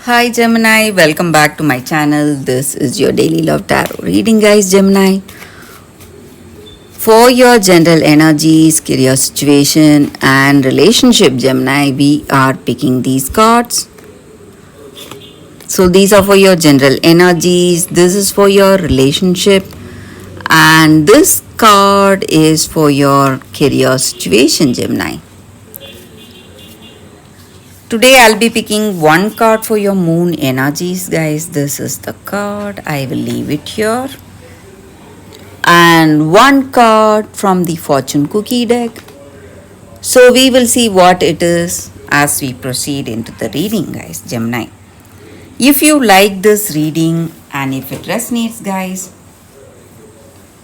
Hi Gemini, welcome back to my channel. This is your daily love tarot reading, guys. Gemini, for your general energies, career situation, and relationship, Gemini, we are picking these cards. So, these are for your general energies, this is for your relationship, and this card is for your career situation, Gemini. Today I'll be picking one card for your moon energies, guys. This is the card. I will leave it here. And one card from the fortune cookie deck. So we will see what it is as we proceed into the reading, guys. Gemini. If you like this reading and if it resonates, guys,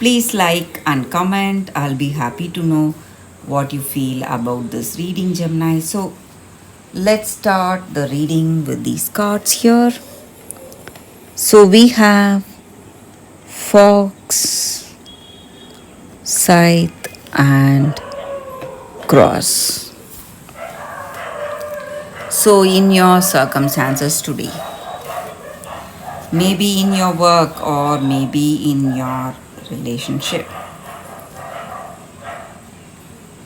please like and comment. I'll be happy to know what you feel about this reading, Gemini. So let's start the reading with these cards here. So we have Fox, Scythe, and Cross. So, in your circumstances today, maybe in your work or maybe in your relationship,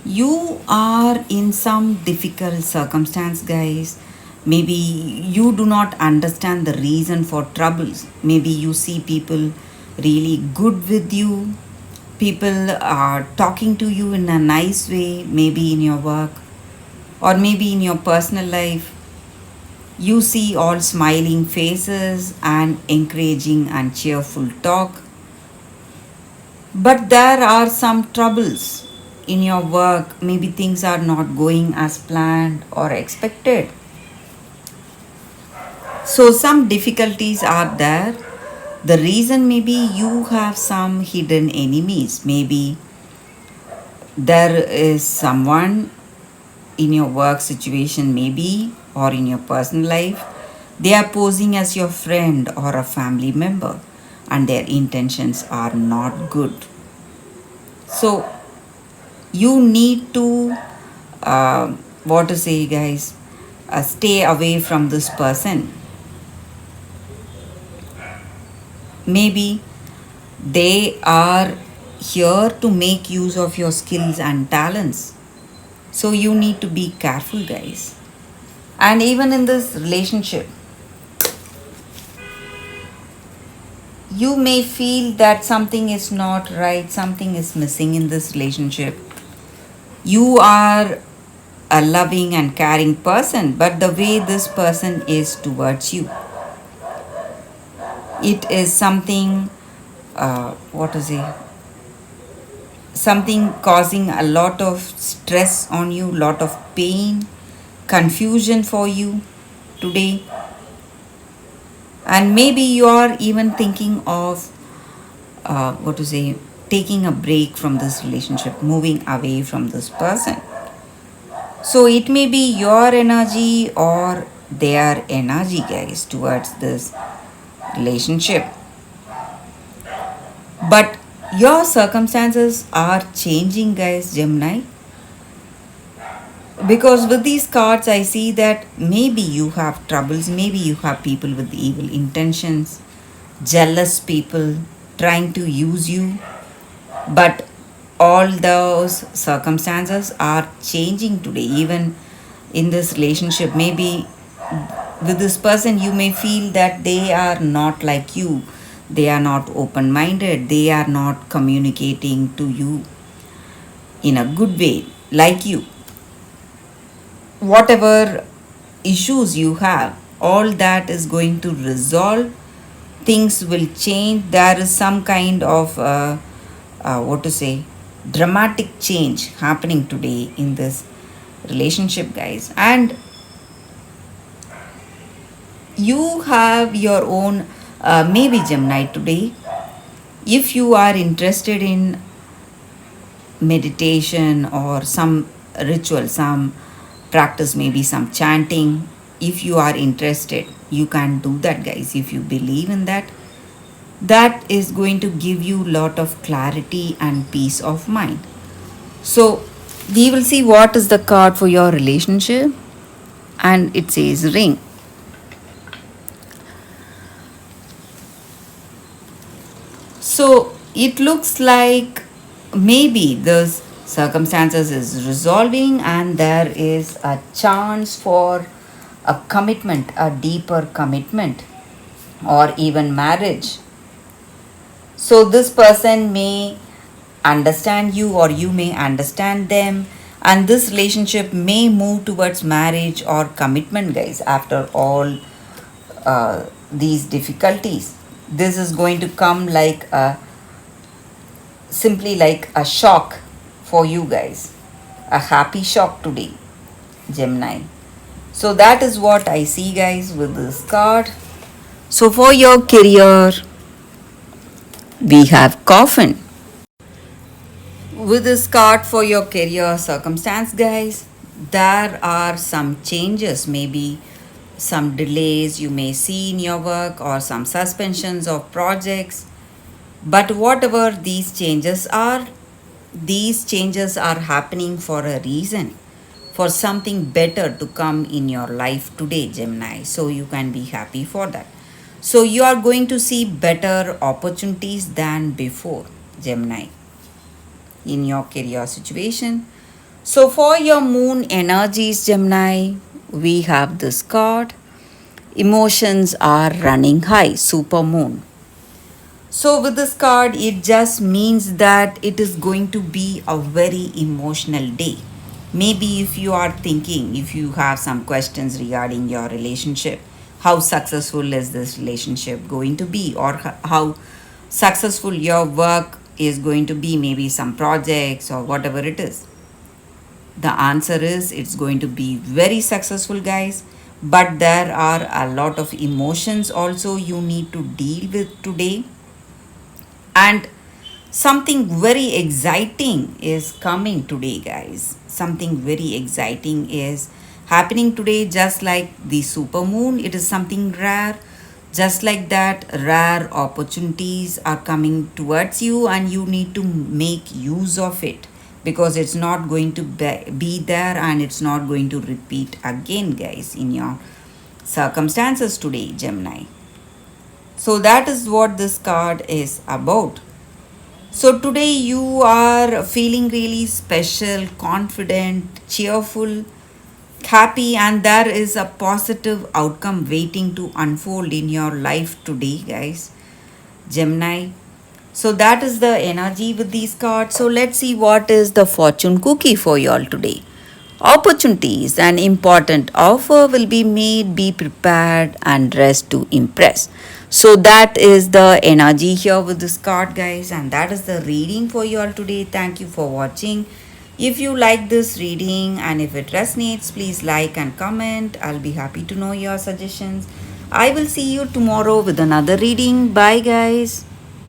you are in some difficult circumstance, guys. Maybe you do not understand the reason for troubles. Maybe you see people really good with you, people are talking to you in a nice way, maybe in your work or maybe in your personal life. You see all smiling faces and encouraging and cheerful talk, but there are some troubles in your work. Maybe things are not going as planned or expected. So, some difficulties are there. The reason maybe you have some hidden enemies. Maybe there is someone in your work situation, maybe, or in your personal life. They are posing as your friend or a family member, and their intentions are not good. So, you need to, what to say, guys, stay away from this person. Maybe they are here to make use of your skills and talents. So you need to be careful, guys. And even in this relationship, you may feel that something is not right, something is missing in this relationship. You are a loving and caring person, but the way this person is towards you, it is something, what to say, something causing a lot of stress on you, lot of pain, confusion for you today. And maybe you are even thinking of, what to say, taking a break from this relationship, moving away from this person. So it may be your energy or their energy, guys, towards this relationship. But your circumstances are changing, guys, Gemini. Because with these cards, I see that maybe you have troubles, maybe you have people with evil intentions, jealous people trying to use you. But all those circumstances are changing today, even in this relationship. Maybe with this person, you may feel that they are not like you, they are not open minded, they are not communicating to you in a good way, like you. Whatever issues you have, all that is going to resolve. Things will change. There is some kind of, what to say, dramatic change happening today in this relationship, guys. And you have your own, maybe Gemini today, if you are interested in meditation or some ritual, some practice, maybe some chanting. If you are interested, you can do that, guys. If you believe in that, that is going to give you lot of clarity and peace of mind. So we will see what is the card for your relationship, and it says ring. So it looks like maybe this circumstances is resolving and there is a chance for a commitment, a deeper commitment, or even marriage. So this person may understand you or you may understand them, and this relationship may move towards marriage or commitment, guys, after all these difficulties. This is going to come like a simply like a shock for you guys, a happy shock today, Gemini. So that is what I see, guys, with this card. So for your career, we have coffin. With this card for your career circumstance, guys, there are some changes, maybe some delays you may see in your work or some suspensions of projects. But whatever these changes are happening for a reason, for something better to come in your life today, Gemini. So you can be happy for that. So you are going to see better opportunities than before, Gemini, in your career situation. So for your moon energies, Gemini, we have this card. Emotions are running high, super moon. So, with this card, it just means that it is going to be a very emotional day. Maybe if you are thinking, if you have some questions regarding your relationship, how successful is this relationship going to be, or how successful your work is going to be, maybe some projects or whatever it is. The answer is it's going to be very successful, guys. But there are a lot of emotions also you need to deal with today, and something very exciting is coming today, guys. Something very exciting is happening today, just like the super moon. It is something rare. Just like that, rare opportunities are coming towards you, and you need to make use of it because it's not going to be there and it's not going to repeat again, guys, in your circumstances today, Gemini. So that is what this card is about. So today you are feeling really special, confident, cheerful, happy, and there is a positive outcome waiting to unfold in your life today, guys, Gemini. So that is the energy with these cards. So let's see what is the fortune cookie for y'all today. Opportunities, an important offer will be made, be prepared and rest to impress. So that is the energy here with this card, guys, and that is the reading for you all today. Thank you for watching. If you like this reading and if it resonates, please like and comment. I'll be happy to know your suggestions. I will see you tomorrow with another reading. Bye, guys.